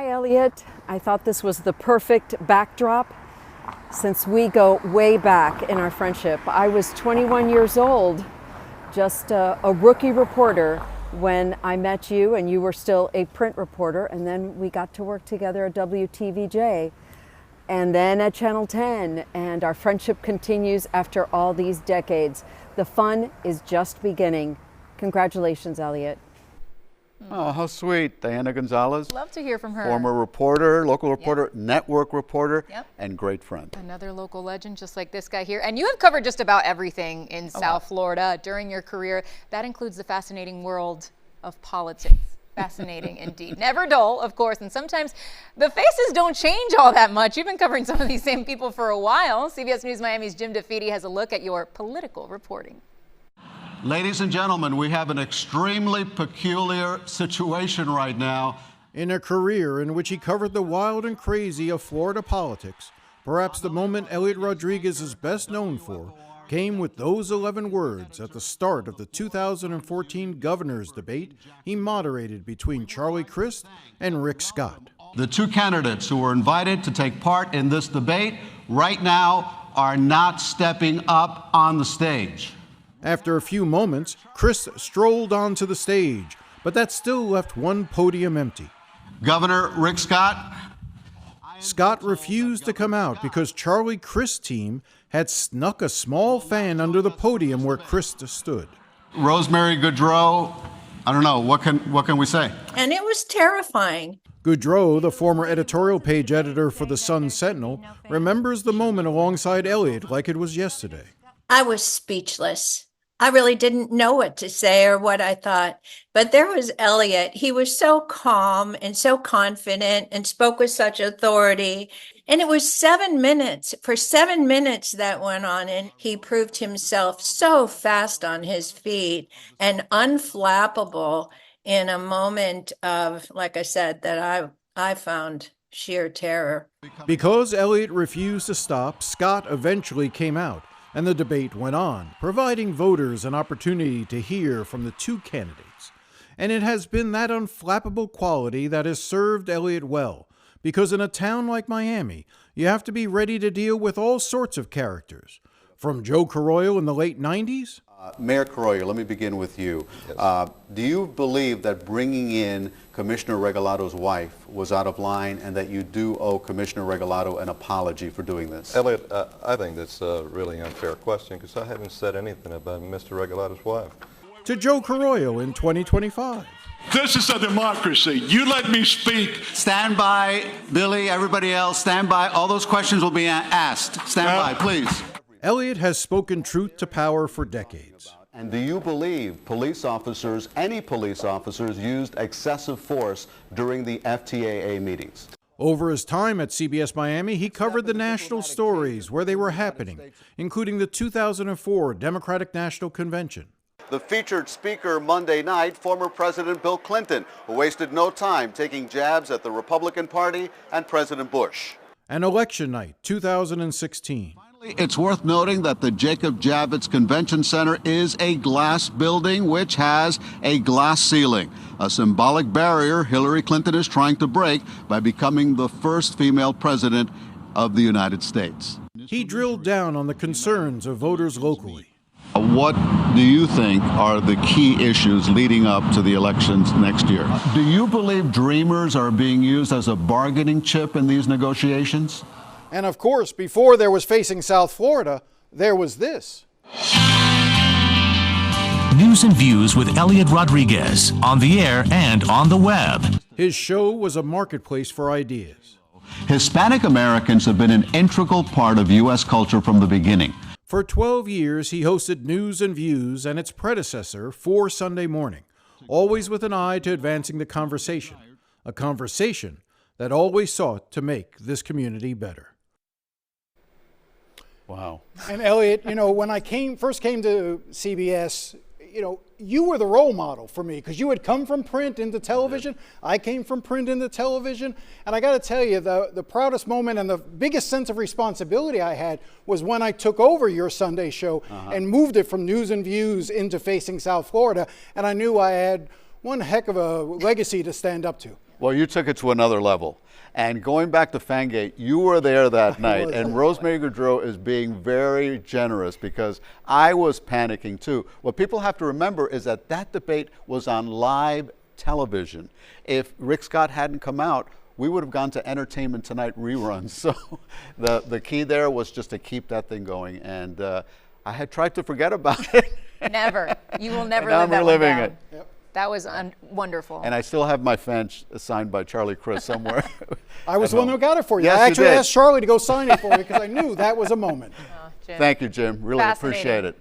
Hi, Eliott. I thought this was the perfect backdrop since we go way back in our friendship. I was 21 years old, just a rookie reporter when I met you, and you were still a print reporter, and then we got to work together at WTVJ and then at Channel 10, and our friendship continues after all these decades. The fun is just beginning. Congratulations, Eliott. Oh, how sweet. Diana Gonzalez. Love to hear from her. Former reporter, local reporter, network reporter, and great friend. Another local legend just like this guy here. And you have covered just about everything in South Florida during your career. That includes the fascinating world of politics. Fascinating indeed. Never dull, of course, and sometimes the faces don't change all that much. You've been covering some of these same people for a while. CBS News Miami's Jim DeFede has a look at your political reporting. Ladies and gentlemen, we have an extremely peculiar situation right now. In a career in which he covered the wild and crazy of Florida politics, perhaps the moment Eliott Rodriguez is best known for came with those 11 words at the start of the 2014 governor's debate he moderated between Charlie Crist and Rick Scott. The two candidates who were invited to take part in this debate right now are not stepping up on the stage. After a few moments, Crist strolled onto the stage, but that still left one podium empty. Governor Rick Scott. Scott refused to come out because Charlie Crist's team had snuck a small fan under the podium where Crist stood. Rosemary Goudreau, I don't know, what can we say? And it was terrifying. Goudreau, the former editorial page editor for the Sun Sentinel, remembers the moment alongside Eliott like it was yesterday. I was speechless. I really didn't know what to say or what I thought. But there was Eliott. He was so calm and so confident and spoke with such authority. And it was 7 minutes. For 7 minutes that went on, and he proved himself so fast on his feet and unflappable in a moment of, like I said, that I found sheer terror. Because Eliott refused to stop, Scott eventually came out, and the debate went on, providing voters an opportunity to hear from the two candidates. And it has been that unflappable quality that has served Eliott well, because in a town like Miami, you have to be ready to deal with all sorts of characters. From Joe Carroll in the late 90s. Mayor Carroll, let me begin with you. Yes. Do you believe that bringing in Commissioner Regalado's wife was out of line, and that you do owe Commissioner Regalado an apology for doing this? Eliott, I think that's a really unfair question, because I haven't said anything about Mr. Regalado's wife. To Joe Carroll in 2025. This is a democracy. You let me speak. Stand by, Billy, everybody else, stand by. All those questions will be asked. Stand by, please. Eliott has spoken truth to power for decades. And do you believe police officers, any police officers, used excessive force during the FTAA meetings? Over his time at CBS Miami, he covered the national stories where they were happening, including the 2004 Democratic National Convention. The featured speaker Monday night, former President Bill Clinton, who wasted no time taking jabs at the Republican Party and President Bush. And election night, 2016. It's worth noting that the Jacob Javits Convention Center is a glass building which has a glass ceiling, a symbolic barrier Hillary Clinton is trying to break by becoming the first female president of the United States. He drilled down on the concerns of voters locally. What do you think are the key issues leading up to the elections next year? Do you believe Dreamers are being used as a bargaining chip in these negotiations? And of course, before there was Facing South Florida, there was this. News and Views with Eliott Rodriguez, on the air and on the web. His show was a marketplace for ideas. Hispanic Americans have been an integral part of U.S. culture from the beginning. For 12 years, he hosted News and Views and its predecessor, 4 Sunday Morning, always with an eye to advancing the conversation, a conversation that always sought to make this community better. Wow. And Eliott, you know, when I first came to CBS, you know, you were the role model for me, because you had come from print into television. I came from print into television. And I got to tell you, the proudest moment and the biggest sense of responsibility I had was when I took over your Sunday show and moved it from News and Views into Facing South Florida. And I knew I had one heck of a legacy to stand up to. Well, you took it to another level. And going back to Fangate, you were there that night, and Rosemary Goudreau is being very generous because I was panicking too. What people have to remember is that that debate was on live television. If Rick Scott hadn't come out, we would have gone to Entertainment Tonight reruns. So the key there was just to keep that thing going. And I had tried to forget about it. Never. You will never And live now that I'm one reliving down. it. Yep. That was wonderful. And I still have my fan signed by Charlie Crist somewhere. I was the one who got it for you. Yes, I actually you did. asked Charlie to go sign it for me because I knew that was a moment. Oh, Jim. Thank you, Jim. Really appreciate it.